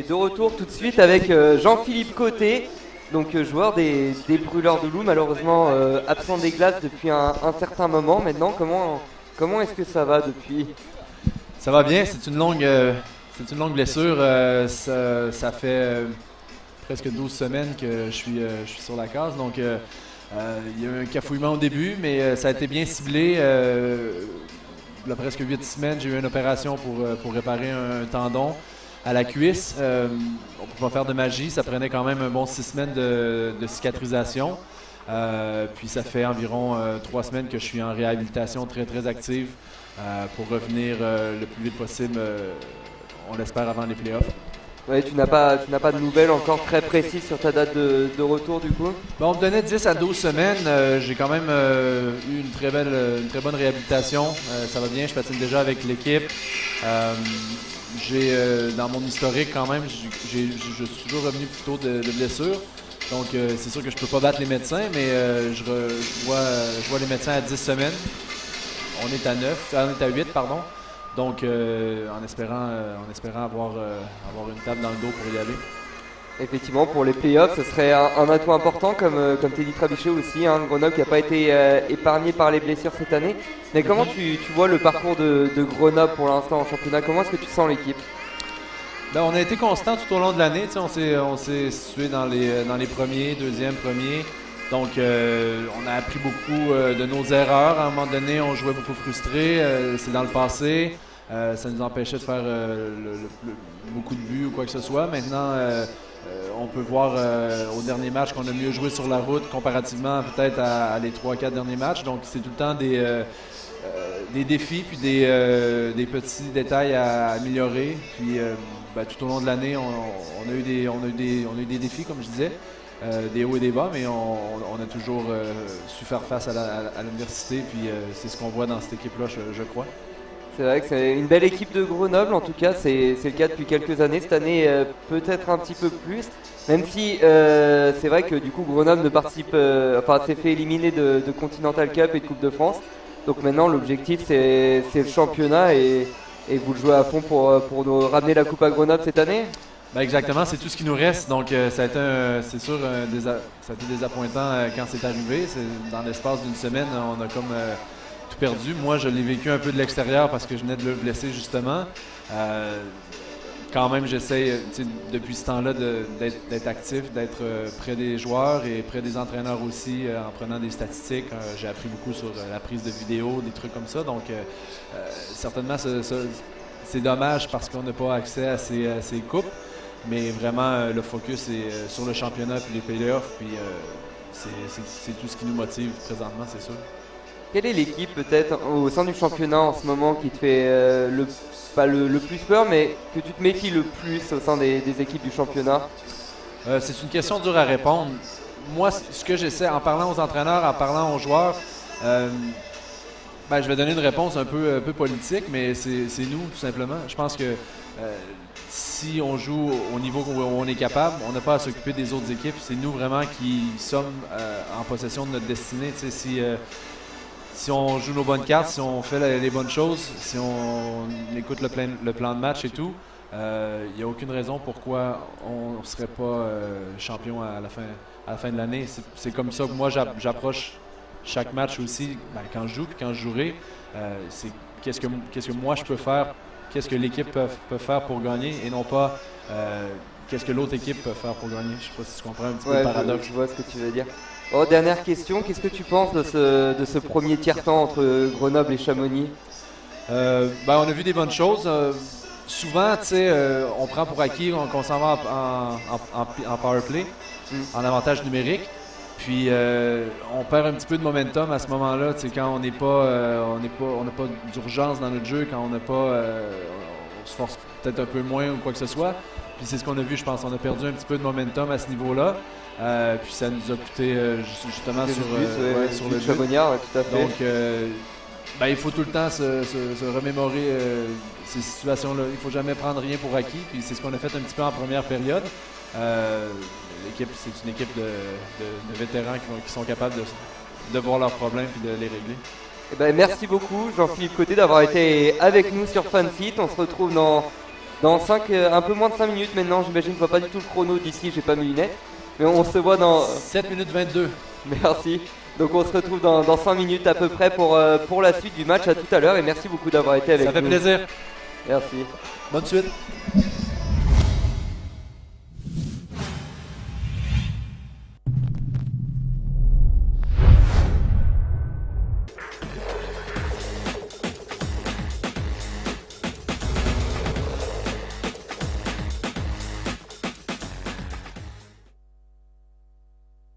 de retour tout de suite avec Jean-Philippe Côté, donc joueur des Brûleurs de Loups, malheureusement absent des glaces depuis un certain moment maintenant. Comment est-ce que ça va depuis? Ça va bien, c'est une longue blessure. Ça fait presque 12 semaines que je suis sur la case, donc il y a eu un cafouillement au début, mais ça a été bien ciblé. Il y a presque 8 semaines, j'ai eu une opération pour réparer un tendon à la cuisse. On ne peut pas faire de magie, ça prenait quand même un bon 6 semaines de cicatrisation. Puis ça fait environ 3 semaines que je suis en réhabilitation très très active pour revenir le plus vite possible, on l'espère, avant les playoffs. Ouais, tu n'as pas de nouvelles encore très précises sur ta date de retour du coup? On me donnait 10 à 12 semaines. J'ai quand même eu une très bonne réhabilitation. Ça va bien, je patine déjà avec l'équipe. Dans mon historique quand même, je suis toujours revenu plutôt de blessures. Donc c'est sûr que je ne peux pas battre les médecins, mais je vois les médecins à 10 semaines. On est à 8, pardon. Donc, en espérant avoir une table dans le dos pour y aller. Effectivement, pour les playoffs, ce serait un atout important, comme Teddy Trabichet aussi, Grenoble qui n'a pas été épargné par les blessures cette année. Mais comment tu vois le parcours de Grenoble pour l'instant en championnat? Comment est-ce que tu sens l'équipe? On a été constant tout au long de l'année. On s'est situé dans les premiers, deuxièmes, premiers. Donc, on a appris beaucoup de nos erreurs. À un moment donné, on jouait beaucoup frustré. C'est dans le passé. Ça nous empêchait de faire beaucoup de buts ou quoi que ce soit. Maintenant, on peut voir au dernier match qu'on a mieux joué sur la route comparativement peut-être à les 3-4 derniers matchs. Donc, c'est tout le temps des défis puis des petits détails à améliorer. Puis, tout au long de l'année, on a eu des défis, comme je disais. Des hauts et des bas, mais on a toujours su faire face à l'université, puis c'est ce qu'on voit dans cette équipe-là, je crois. C'est vrai que c'est une belle équipe de Grenoble, en tout cas c'est le cas depuis quelques années. Cette année peut-être un petit peu plus, même si c'est vrai que du coup Grenoble ne participe, s'est fait éliminer de Continental Cup et de Coupe de France. Donc maintenant l'objectif c'est le championnat et vous le jouez à fond pour nous ramener la Coupe à Grenoble cette année? Exactement, c'est tout ce qui nous reste. Donc, ça a été, c'est sûr, ça a été désappointant quand c'est arrivé. Dans l'espace d'une semaine, on a comme tout perdu. Moi, je l'ai vécu un peu de l'extérieur parce que je venais de le blesser, justement. Quand même, j'essaie, depuis ce temps-là, d'être actif, d'être près des joueurs et près des entraîneurs aussi, en prenant des statistiques. J'ai appris beaucoup sur la prise de vidéo, des trucs comme ça. Donc, certainement, c'est dommage parce qu'on n'a pas accès à ces coupes. Mais vraiment, le focus est sur le championnat et les playoffs. Puis c'est tout ce qui nous motive présentement, c'est sûr. Quelle est l'équipe peut-être au sein du championnat en ce moment qui te fait pas le plus peur, mais que tu te méfies le plus au sein des équipes du championnat? C'est une question dure à répondre. Moi, ce que j'essaie, en parlant aux entraîneurs, en parlant aux joueurs, je vais donner une réponse un peu politique, mais c'est nous, tout simplement. Je pense que si on joue au niveau où on est capable, on n'a pas à s'occuper des autres équipes. C'est nous vraiment qui sommes en possession de notre destinée. Si on joue nos bonnes cartes, si on fait les bonnes choses, si on écoute le plan de match et tout, il n'y a aucune raison pourquoi on ne serait pas champion à la fin de l'année. C'est comme ça que moi j'approche chaque match aussi, quand je joue puis quand je jouerai. C'est qu'est-ce que moi je peux faire, qu'est-ce que l'équipe peut faire pour gagner et non pas qu'est-ce que l'autre équipe peut faire pour gagner. Je ne sais pas si tu comprends un petit peu le paradoxe. Je vois ce que tu veux dire. Dernière question, qu'est-ce que tu penses de ce premier tiers-temps entre Grenoble et Chamonix? On a vu des bonnes choses. Souvent, on prend pour acquis qu'on s'en va en power play, en avantage numérique. Puis on perd un petit peu de momentum à ce moment-là, quand on n'a pas d'urgence dans notre jeu, quand on se force peut-être un peu moins ou quoi que ce soit. Puis c'est ce qu'on a vu, je pense. On a perdu un petit peu de momentum à ce niveau-là. Puis ça nous a coûté justement sur le Chamonnière, tout à fait. Donc il faut tout le temps se remémorer ces situations-là. Il ne faut jamais prendre rien pour acquis. Puis c'est ce qu'on a fait un petit peu en première période. L'équipe, c'est une équipe de vétérans qui sont capables de voir leurs problèmes et de les régler. Merci beaucoup Jean-Philippe Côté d'avoir été avec nous sur Fanseat. On se retrouve dans dans un peu moins de 5 minutes maintenant, j'imagine, je vois pas du tout le chrono d'ici, j'ai pas mes lunettes. Mais on se voit dans... 7 minutes 22. Merci. Donc on se retrouve dans 5 minutes à peu près pour la suite du match. À tout à l'heure et merci beaucoup d'avoir été avec nous. Ça fait plaisir. Merci. Bonne suite.